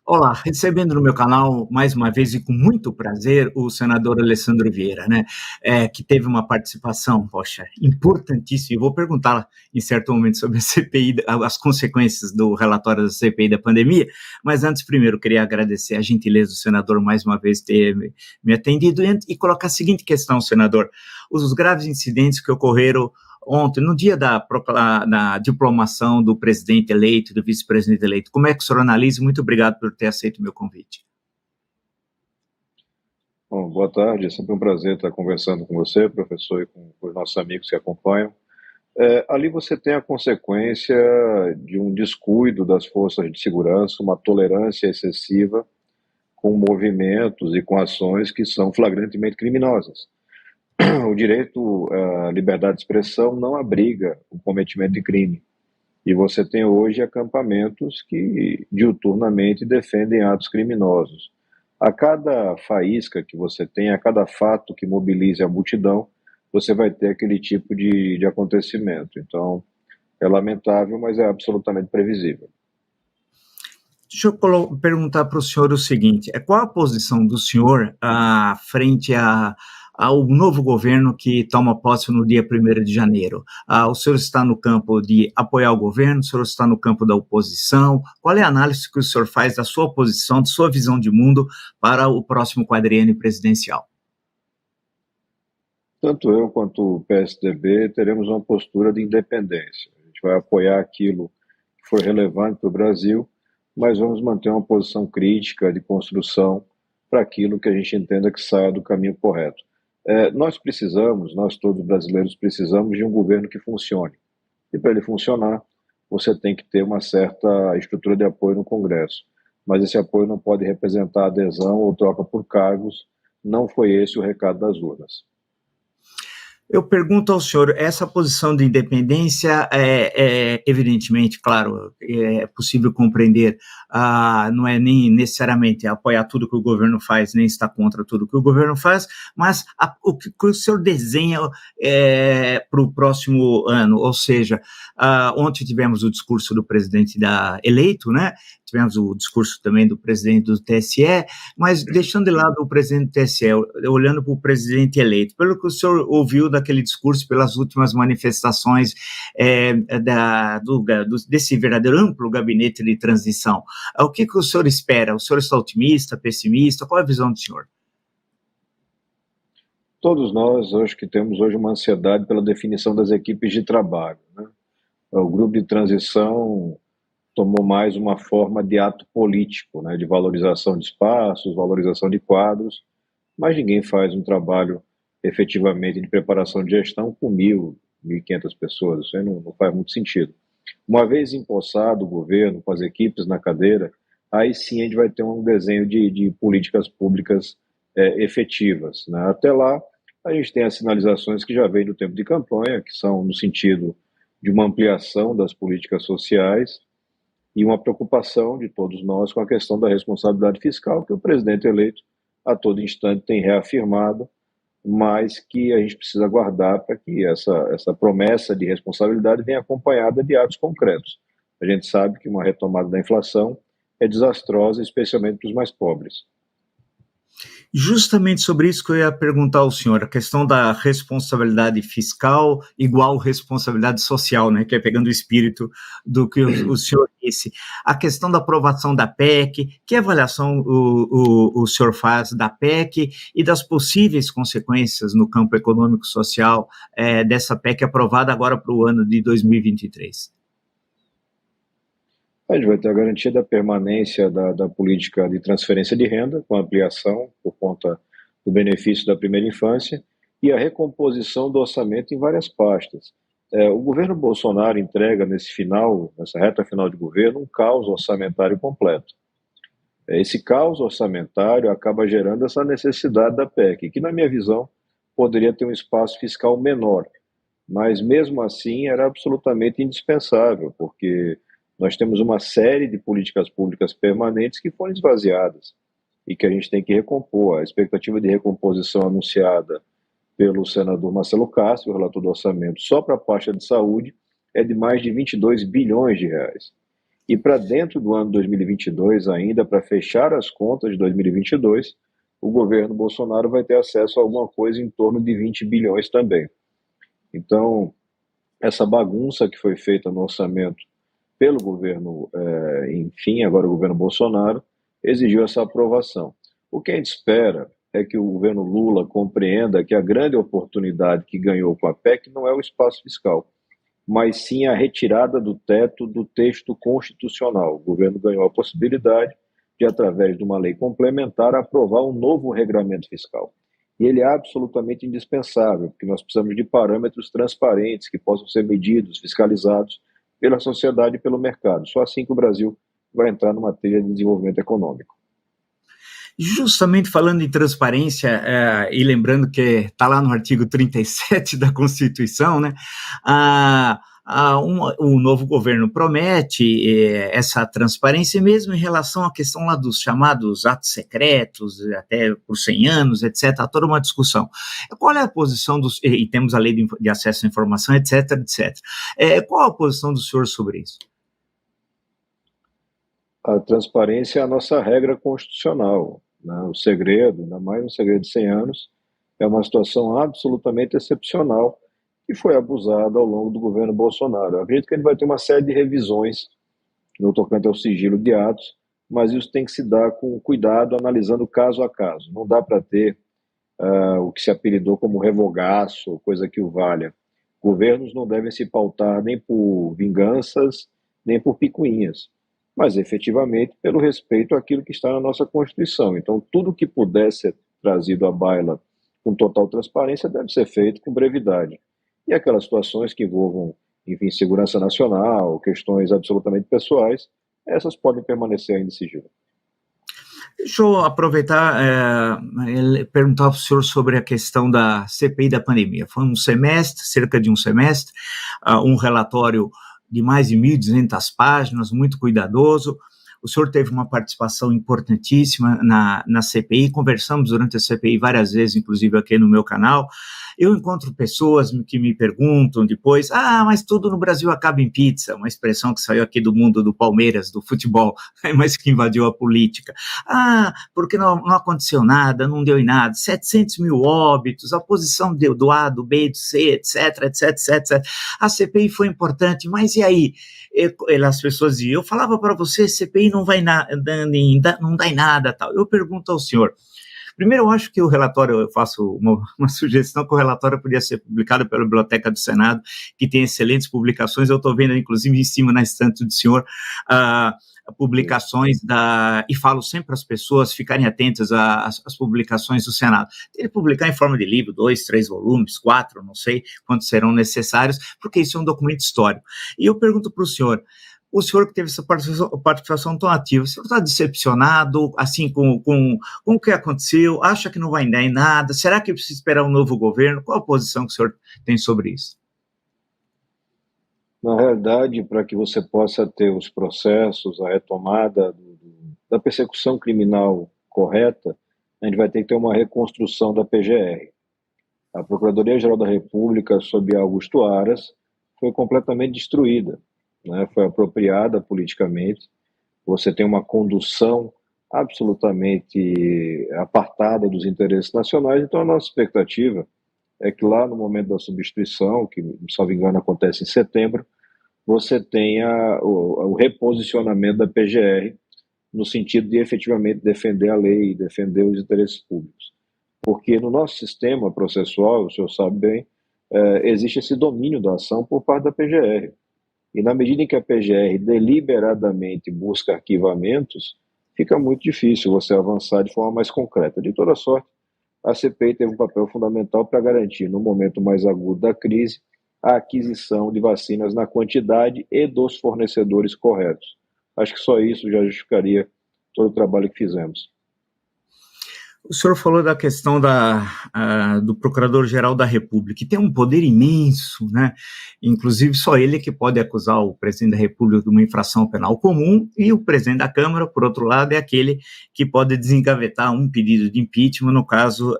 Olá, recebendo no meu canal mais uma vez e com muito prazer o senador Alessandro Vieira, né, que teve uma participação, poxa, importantíssima. E vou perguntar em certo momento sobre a CPI, as consequências do relatório da CPI da pandemia, mas antes, primeiro, queria agradecer a gentileza do senador mais uma vez ter me atendido e colocar a seguinte questão, senador: os graves incidentes que ocorreram ontem, no dia da diplomação do presidente eleito, do vice-presidente eleito. Como é que o senhor analisa? Muito obrigado por ter aceito o meu convite. Bom, boa tarde, é sempre um prazer estar conversando com você, professor, e com os nossos amigos que acompanham. Ali você tem a consequência de um descuido das forças de segurança, uma tolerância excessiva com movimentos e com ações que são flagrantemente criminosas. O direito à liberdade de expressão não abriga o cometimento de crime. E você tem hoje acampamentos que diuturnamente defendem atos criminosos. A cada faísca que você tem, a cada fato que mobilize a multidão, você vai ter aquele tipo de acontecimento. Então, é lamentável, mas é absolutamente previsível. Deixa eu perguntar para o senhor o seguinte: qual a posição do senhor frente ao novo governo que toma posse no dia 1º de janeiro? O senhor está no campo de apoiar o governo, o senhor está no campo da oposição? Qual é a análise que o senhor faz da sua posição, de sua visão de mundo para o próximo quadriênio presidencial? Tanto eu quanto o PSDB teremos uma postura de independência. A gente vai apoiar aquilo que for relevante para o Brasil, mas vamos manter uma posição crítica de construção para aquilo que a gente entenda que saia do caminho correto. Nós todos brasileiros precisamos de um governo que funcione. E para ele funcionar, você tem que ter uma certa estrutura de apoio no Congresso. Mas esse apoio não pode representar adesão ou troca por cargos. Não foi esse o recado das urnas. Eu pergunto ao senhor, essa posição de independência evidentemente, claro, é possível compreender, não é nem necessariamente apoiar tudo que o governo faz, nem estar contra tudo que o governo faz, mas o que o senhor desenha para o próximo ano, ou seja, ontem tivemos o discurso do presidente eleito, né? Tivemos o discurso também do presidente do TSE, mas deixando de lado o presidente do TSE, olhando para o presidente eleito, pelo que o senhor ouviu daquele discurso, pelas últimas manifestações desse verdadeiro amplo gabinete de transição, o que o senhor espera? O senhor está otimista, pessimista? Qual é a visão do senhor? Todos nós, acho que temos hoje uma ansiedade pela definição das equipes de trabalho, né? O grupo de transição tomou mais uma forma de ato político, né, de valorização de espaços, valorização de quadros, mas ninguém faz um trabalho efetivamente de preparação de gestão com 1.500 pessoas. Isso aí não faz muito sentido. Uma vez empossado o governo, com as equipes na cadeira, aí sim a gente vai ter um desenho de políticas públicas efetivas, né? Até lá, a gente tem as sinalizações que já vêm do tempo de campanha, que são no sentido de uma ampliação das políticas sociais e uma preocupação de todos nós com a questão da responsabilidade fiscal, que o presidente eleito a todo instante tem reafirmado, mas que a gente precisa guardar para que essa promessa de responsabilidade venha acompanhada de atos concretos. A gente sabe que uma retomada da inflação é desastrosa, especialmente para os mais pobres. Justamente sobre isso que eu ia perguntar ao senhor, a questão da responsabilidade fiscal igual responsabilidade social, né, que é pegando o espírito do que o senhor disse. A questão da aprovação da PEC, que avaliação o senhor faz da PEC e das possíveis consequências no campo econômico-social dessa PEC aprovada agora para o ano de 2023? A gente vai ter a garantia da permanência da política de transferência de renda, com ampliação por conta do benefício da primeira infância, e a recomposição do orçamento em várias pastas. O governo Bolsonaro entrega nessa reta final de governo, um caos orçamentário completo. Esse caos orçamentário acaba gerando essa necessidade da PEC, que, na minha visão, poderia ter um espaço fiscal menor, mas mesmo assim era absolutamente indispensável, porque nós temos uma série de políticas públicas permanentes que foram esvaziadas e que a gente tem que recompor. A expectativa de recomposição anunciada pelo senador Marcelo Castro, relator do orçamento, só para a pasta de saúde, é de mais de 22 bilhões de reais. E para dentro do ano 2022, ainda para fechar as contas de 2022, o governo Bolsonaro vai ter acesso a alguma coisa em torno de 20 bilhões também. Então, essa bagunça que foi feita no orçamento pelo governo, enfim, agora o governo Bolsonaro, exigiu essa aprovação. O que a gente espera é que o governo Lula compreenda que a grande oportunidade que ganhou com a PEC não é o espaço fiscal, mas sim a retirada do teto do texto constitucional. O governo ganhou a possibilidade de, através de uma lei complementar, aprovar um novo regramento fiscal. E ele é absolutamente indispensável, porque nós precisamos de parâmetros transparentes que possam ser medidos, fiscalizados pela sociedade e pelo mercado. Só assim que o Brasil vai entrar numa trilha de desenvolvimento econômico. Justamente falando em transparência, e lembrando que está lá no artigo 37 da Constituição, né, o novo governo promete essa transparência mesmo em relação à questão lá dos chamados atos secretos, até por 100 anos, etc., toda uma discussão. Qual é a posição dos... E temos a lei de acesso à informação, etc., etc. Qual a posição do senhor sobre isso? A transparência é a nossa regra constitucional, né? O segredo, ainda mais um segredo de 100 anos, é uma situação absolutamente excepcional e foi abusada ao longo do governo Bolsonaro. Eu acredito que ele vai ter uma série de revisões no tocante ao sigilo de atos, mas isso tem que se dar com cuidado, analisando caso a caso. Não dá para ter o que se apelidou como revogaço, coisa que o valha. Governos não devem se pautar nem por vinganças, nem por picuinhas, mas efetivamente pelo respeito àquilo que está na nossa Constituição. Então, tudo que puder ser trazido à baila com total transparência deve ser feito com brevidade. E aquelas situações que envolvam, enfim, segurança nacional, questões absolutamente pessoais, essas podem permanecer ainda em sigilo. Deixa eu aproveitar e perguntar para o senhor sobre a questão da CPI da pandemia. Foi um semestre, cerca de um semestre, um relatório de mais de 1.200 páginas, muito cuidadoso. O senhor teve uma participação importantíssima na CPI, conversamos durante a CPI várias vezes, inclusive aqui no meu canal. Eu encontro pessoas que me perguntam depois, mas tudo no Brasil acaba em pizza, uma expressão que saiu aqui do mundo do Palmeiras, do futebol, mas que invadiu a política. Porque não aconteceu nada, não deu em nada, 700 mil óbitos, a posição do A, do B, do C, etc, etc, etc. A CPI foi importante, mas e aí? As pessoas diziam, eu falava para você, CPI não dá em nada, tal. Eu pergunto ao senhor, primeiro, eu acho que o relatório, eu faço uma sugestão que o relatório podia ser publicado pela Biblioteca do Senado, que tem excelentes publicações, eu estou vendo, inclusive, em cima na estante do senhor, publicações e falo sempre às pessoas ficarem atentas às publicações do Senado. Ele publicar em forma de livro, 2, 3 volumes, 4, não sei quantos serão necessários, porque isso é um documento histórico. E eu pergunto para o senhor que teve essa participação tão ativa, o senhor está decepcionado, assim, com o que aconteceu? Acha que não vai dar em nada? Será que precisa esperar um novo governo? Qual a posição que o senhor tem sobre isso? Na realidade, para que você possa ter os processos, a retomada da persecução criminal correta, a gente vai ter que ter uma reconstrução da PGR. A Procuradoria-Geral da República, sob Augusto Aras, foi completamente destruída, né? Foi apropriada politicamente. Você tem uma condução absolutamente apartada dos interesses nacionais. Então, a nossa expectativa é que lá no momento da substituição, que, se não me engano, acontece em setembro, você tenha o reposicionamento da PGR no sentido de efetivamente defender a lei, defender os interesses públicos. Porque no nosso sistema processual, o senhor sabe bem, existe esse domínio da ação por parte da PGR. E na medida em que a PGR deliberadamente busca arquivamentos, fica muito difícil você avançar de forma mais concreta. De toda sorte, a CPI teve um papel fundamental para garantir, no momento mais agudo da crise, a aquisição de vacinas na quantidade e dos fornecedores corretos. Acho que só isso já justificaria todo o trabalho que fizemos. O senhor falou da questão do Procurador-Geral da República, que tem um poder imenso, né? Inclusive, só ele é que pode acusar o presidente da República de uma infração penal comum, e o presidente da Câmara, por outro lado, é aquele que pode desengavetar um pedido de impeachment, no caso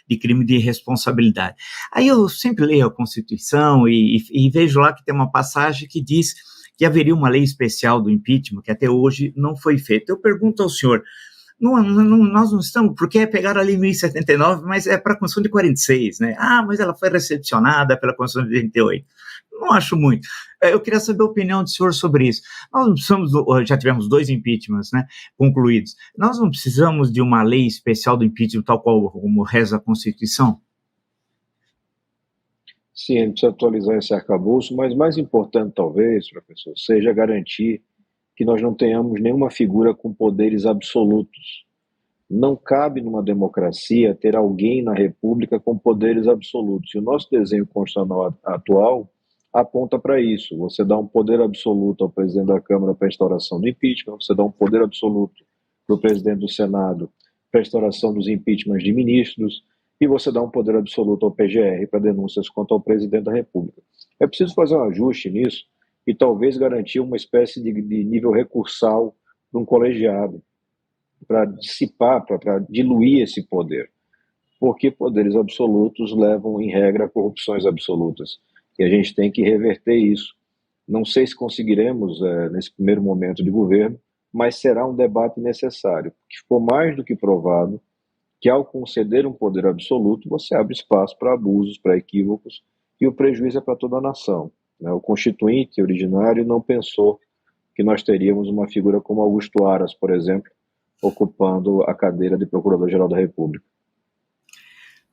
de crime de responsabilidade. Aí eu sempre leio a Constituição e vejo lá que tem uma passagem que diz que haveria uma lei especial do impeachment, que até hoje não foi feita. Eu pergunto ao senhor, nós não estamos, porque pegaram a lei 1079, mas é para a Constituição de 46, né? Mas ela foi recepcionada pela Constituição de 88. Não acho muito. Eu queria saber a opinião do senhor sobre isso. Nós não precisamos, já tivemos 2 impeachments, né, concluídos. Nós não precisamos de uma lei especial do impeachment, tal qual como reza a Constituição? Sim, a gente precisa atualizar esse arcabouço, mas mais importante, talvez, professor, seja garantir que nós não tenhamos nenhuma figura com poderes absolutos. Não cabe numa democracia ter alguém na República com poderes absolutos. E o nosso desenho constitucional atual aponta para isso. Você dá um poder absoluto ao presidente da Câmara para a instauração do impeachment, você dá um poder absoluto para o presidente do Senado para a instauração dos impeachments de ministros, e você dá um poder absoluto ao PGR para denúncias contra o presidente da República. É preciso fazer um ajuste nisso e talvez garantir uma espécie de nível recursal para um colegiado, para dissipar, para diluir esse poder, porque poderes absolutos levam, em regra, a corrupções absolutas, e a gente tem que reverter isso. Não sei se conseguiremos nesse primeiro momento de governo, mas será um debate necessário, porque ficou mais do que provado que ao conceder um poder absoluto, você abre espaço para abusos, para equívocos, e o prejuízo é para toda a nação. O constituinte originário não pensou que nós teríamos uma figura como Augusto Aras, por exemplo, ocupando a cadeira de Procurador-Geral da República.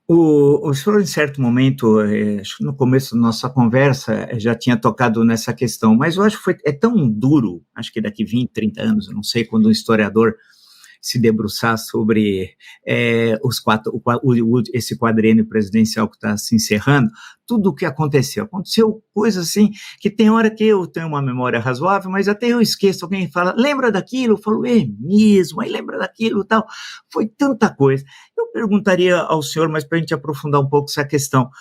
O senhor, em certo momento, acho que no começo da nossa conversa, já tinha tocado nessa questão, mas eu acho que é tão duro, acho que daqui 20, 30 anos, eu não sei, quando um historiador se debruçar sobre esse quadriênio presidencial que está se encerrando, tudo o que aconteceu coisas assim, que tem hora que eu tenho uma memória razoável, mas até eu esqueço, alguém fala, lembra daquilo? Eu falo, mesmo, aí lembra daquilo e tal, foi tanta coisa. Eu perguntaria ao senhor, mas para a gente aprofundar um pouco essa questão,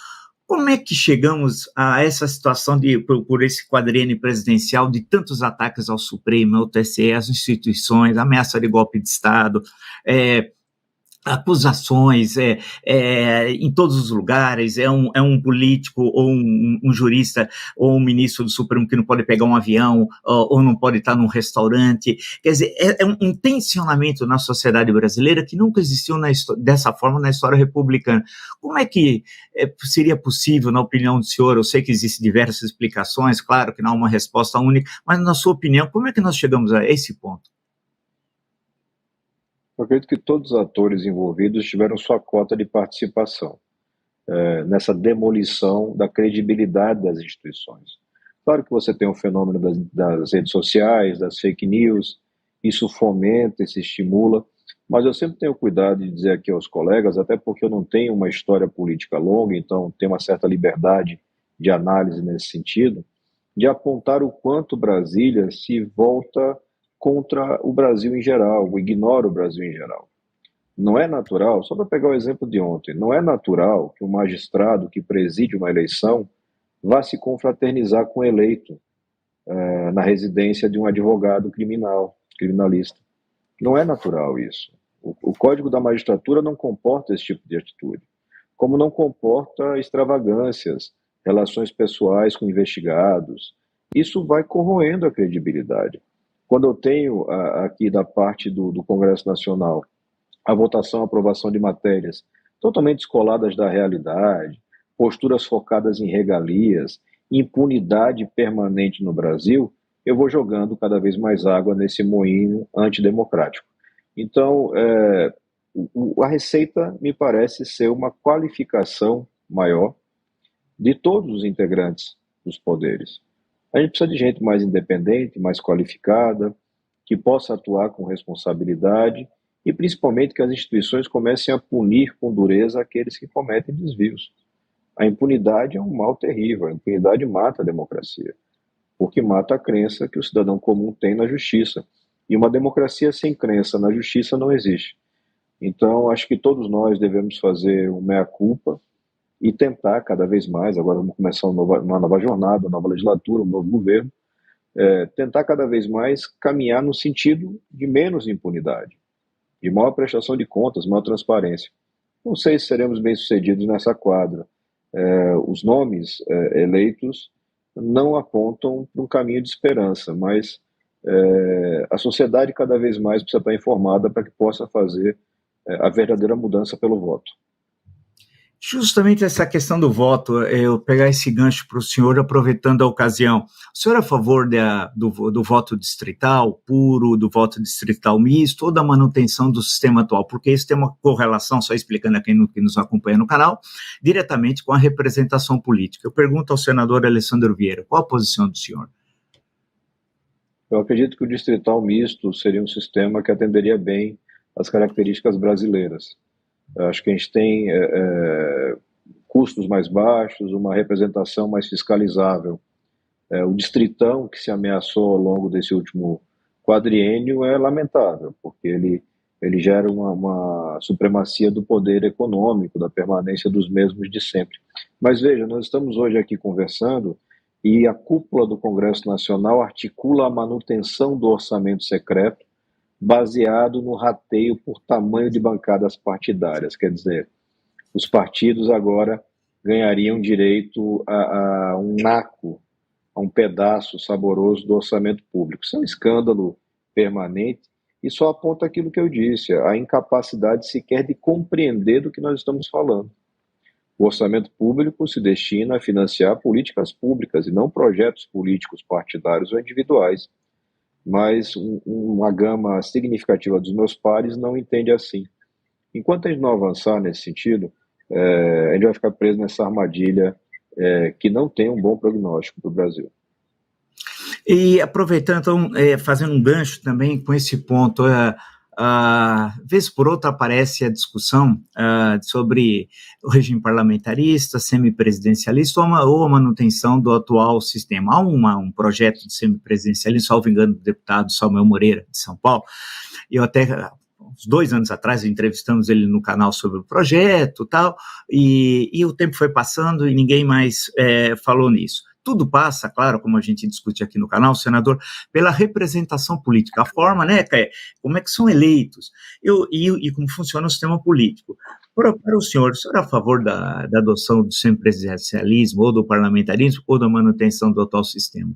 como é que chegamos a essa situação por esse quadriênio presidencial de tantos ataques ao Supremo, ao TSE, às instituições, ameaça de golpe de Estado, acusações em todos os lugares, é um político ou um jurista ou um ministro do Supremo que não pode pegar um avião ou não pode estar num restaurante, quer dizer, é um tensionamento na sociedade brasileira que nunca existiu dessa forma na história republicana. Como é que seria possível, na opinião do senhor, eu sei que existem diversas explicações, claro que não há uma resposta única, mas na sua opinião, como é que nós chegamos a esse ponto? Eu acredito que todos os atores envolvidos tiveram sua cota de participação nessa demolição da credibilidade das instituições. Claro que você tem o fenômeno das redes sociais, das fake news, isso fomenta, isso estimula, mas eu sempre tenho cuidado de dizer aqui aos colegas, até porque eu não tenho uma história política longa, então tenho uma certa liberdade de análise nesse sentido, de apontar o quanto Brasília se volta contra o Brasil em geral, ignora o Brasil em geral. Não é natural, só para pegar o exemplo de ontem, não é natural que um magistrado que preside uma eleição vá se confraternizar com o eleito na residência de um advogado criminalista. Não é natural isso. O Código da Magistratura não comporta esse tipo de atitude, como não comporta extravagâncias, relações pessoais com investigados. Isso vai corroendo a credibilidade. Quando eu tenho aqui da parte do Congresso Nacional a votação, a aprovação de matérias totalmente descoladas da realidade, posturas focadas em regalias, impunidade permanente no Brasil, eu vou jogando cada vez mais água nesse moinho antidemocrático. Então, a receita me parece ser uma qualificação maior de todos os integrantes dos poderes. A gente precisa de gente mais independente, mais qualificada, que possa atuar com responsabilidade e principalmente que as instituições comecem a punir com dureza aqueles que cometem desvios. A impunidade é um mal terrível, a impunidade mata a democracia, porque mata a crença que o cidadão comum tem na justiça. E uma democracia sem crença na justiça não existe. Então, acho que todos nós devemos fazer um meia-culpa e tentar cada vez mais, agora vamos começar uma nova jornada, uma nova legislatura, um novo governo, tentar cada vez mais caminhar no sentido de menos impunidade, de maior prestação de contas, maior transparência. Não sei se seremos bem-sucedidos nessa quadra. Os nomes eleitos não apontam para um caminho de esperança, mas a sociedade cada vez mais precisa estar informada para que possa fazer a verdadeira mudança pelo voto. Justamente essa questão do voto, eu pegar esse gancho para o senhor, aproveitando a ocasião. O senhor é a favor do voto distrital puro, do voto distrital misto, ou da manutenção do sistema atual? Porque isso tem uma correlação, só explicando a quem nos acompanha no canal, diretamente com a representação política. Eu pergunto ao senador Alessandro Vieira, qual a posição do senhor? Eu acredito que o distrital misto seria um sistema que atenderia bem às características brasileiras. Eu acho que a gente tem custos mais baixos, uma representação mais fiscalizável. O distritão que se ameaçou ao longo desse último quadriênio é lamentável, porque ele gera uma supremacia do poder econômico, da permanência dos mesmos de sempre. Mas veja, nós estamos hoje aqui conversando e a cúpula do Congresso Nacional articula a manutenção do orçamento secreto baseado no rateio por tamanho de bancadas partidárias. Quer dizer, os partidos agora ganhariam direito a um naco, a um pedaço saboroso do orçamento público. Isso é um escândalo permanente e só aponta aquilo que eu disse, a incapacidade sequer de compreender do que nós estamos falando. O orçamento público se destina a financiar políticas públicas e não projetos políticos partidários ou individuais. Mas uma gama significativa dos meus pares não entende assim. Enquanto a gente não avançar nesse sentido, a gente vai ficar preso nessa armadilha que não tem um bom prognóstico para o Brasil. E aproveitando, então, fazendo um gancho também com esse ponto, vez por outra aparece a discussão sobre o regime parlamentarista, semipresidencialista ou a manutenção do atual sistema. Há um projeto de semipresidencialismo, salvo engano, do deputado Samuel Moreira, de São Paulo. Eu até, uns 2 anos atrás, entrevistamos ele no canal sobre o projeto e tal, e o tempo foi passando e ninguém mais falou nisso. Tudo passa, claro, como a gente discute aqui no canal, senador, pela representação política, a forma, né, como é que são eleitos e como funciona o sistema político. Para o senhor é a favor da adoção do semipresidencialismo, ou do parlamentarismo, ou da manutenção do atual sistema?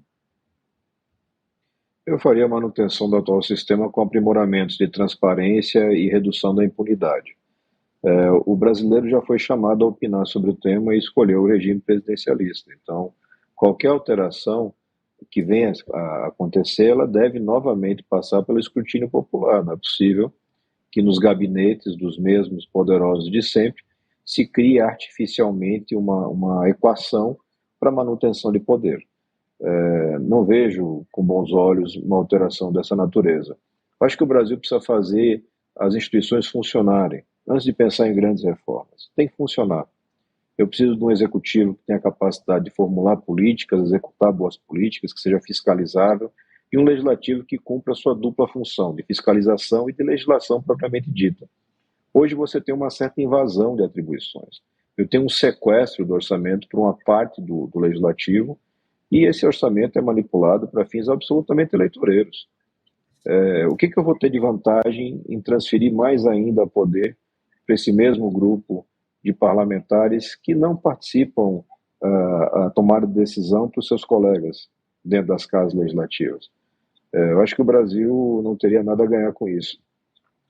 Eu faria a manutenção do atual sistema com aprimoramentos de transparência e redução da impunidade. O brasileiro já foi chamado a opinar sobre o tema e escolheu o regime presidencialista. Então, qualquer alteração que venha a acontecer, ela deve novamente passar pelo escrutínio popular. Não é possível que nos gabinetes dos mesmos poderosos de sempre se crie artificialmente uma equação para manutenção de poder. Não vejo com bons olhos uma alteração dessa natureza. Acho que o Brasil precisa fazer as instituições funcionarem, antes de pensar em grandes reformas. Tem que funcionar. Eu preciso de um executivo que tenha a capacidade de formular políticas, executar boas políticas, que seja fiscalizável, e um legislativo que cumpra a sua dupla função, de fiscalização e de legislação propriamente dita. Hoje você tem uma certa invasão de atribuições. Eu tenho um sequestro do orçamento por uma parte do legislativo, e esse orçamento é manipulado para fins absolutamente eleitoreiros. O que eu vou ter de vantagem em transferir mais ainda poder para esse mesmo grupo de parlamentares que não participam a tomar decisão para os seus colegas dentro das casas legislativas? Eu acho que o Brasil não teria nada a ganhar com isso.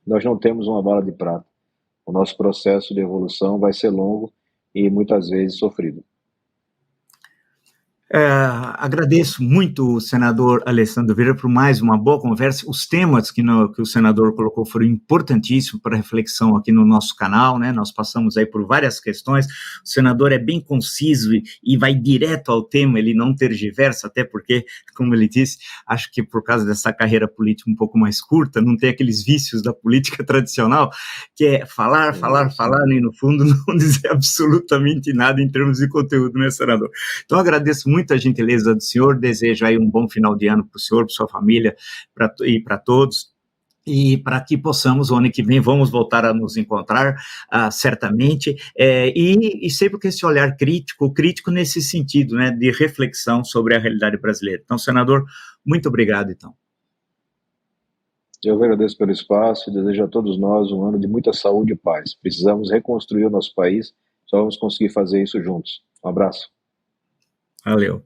Nós não temos uma bala de prata. O nosso processo de evolução vai ser longo e muitas vezes sofrido. Agradeço muito o senador Alessandro Vieira por mais uma boa conversa. Os temas que o senador colocou foram importantíssimos para reflexão aqui no nosso canal, né? Nós passamos aí por várias questões. O senador é bem conciso e vai direto ao tema, ele não tergiversa, até porque, como ele disse, acho que por causa dessa carreira política um pouco mais curta, não tem aqueles vícios da política tradicional, que é falar, e no fundo não dizer absolutamente nada em termos de conteúdo, né, senador? Então, agradeço muito a gentileza do senhor, desejo aí um bom final de ano para o senhor, para sua família e para todos, e para que possamos, o ano que vem, vamos voltar a nos encontrar, certamente, e sempre com esse olhar crítico nesse sentido, né, de reflexão sobre a realidade brasileira. Então, senador, muito obrigado, então. Eu agradeço pelo espaço e desejo a todos nós um ano de muita saúde e paz. Precisamos reconstruir o nosso país, só vamos conseguir fazer isso juntos. Um abraço. Valeu.